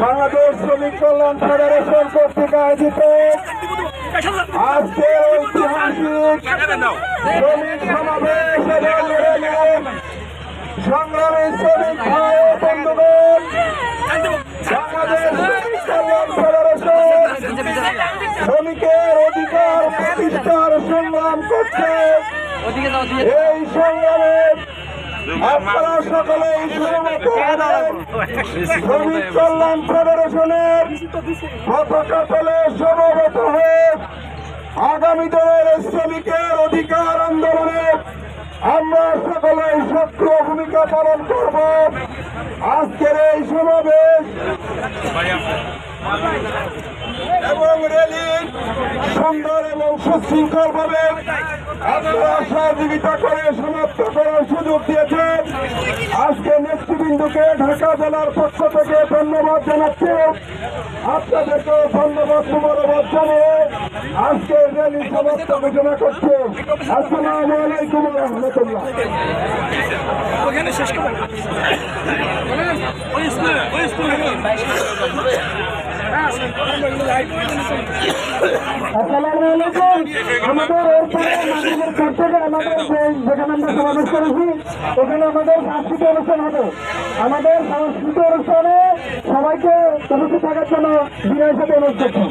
বাংলাদেশ শ্রমিক কল্যাণ ফেডারেশন কর্তৃক আয়োজিত আজকের ঐতিহাসিক শ্রমিক সমাবেশ সংগ্রামী শ্রমিক ভাই ও বন্ধুগণ, বাংলাদেশ শ্রমিক কল্যাণ ফেডারেশন শ্রমিকের অধিকার প্রতিষ্ঠার সংগ্রাম করছে। এই সংগ্রামে আপনারা সকলে শ্রমিক কল্যাণ ফেডারেশনের পতাকা তলে সমবেত হয়ে আগামী দিনের শ্রমিকের অধিকার আন্দোলনে আমরা সকলে সক্রিয় ভূমিকা পালন করব। আজকের এই সমাবেশ এবং র্যালি সুন্দর এবং সুশৃঙ্খল ভাবে আপনারা সহযোগিতা করে সমাপ্ত করার সুযোগ দিয়েছেন। আজকে নেতৃবৃন্দকে ঢাকা জেলার পক্ষ থেকে ধন্যবাদ জানাচ্ছি। আপনাদেরকে ধন্যবাদ মুবারকবাদ জানিয়ে আজকে র্যালি সমাপ্ত ঘোষণা করছে। আসসালামু আলাইকুম ওয়া রাহমাতুল্লাহ। আসসালামু আলাইকুম। আমাদের এরপরে মাননীয় থেকে আমাদের যেখানে আমরা সমাবেশ করেছি ওখানে আমাদের সাংস্কৃতিক অনুষ্ঠান হবে। আমাদের সাংস্কৃতিক অনুষ্ঠানে সবাইকে উপস্থিত থাকার জন্য বিনয়ের সাথে অনুরোধ করছি।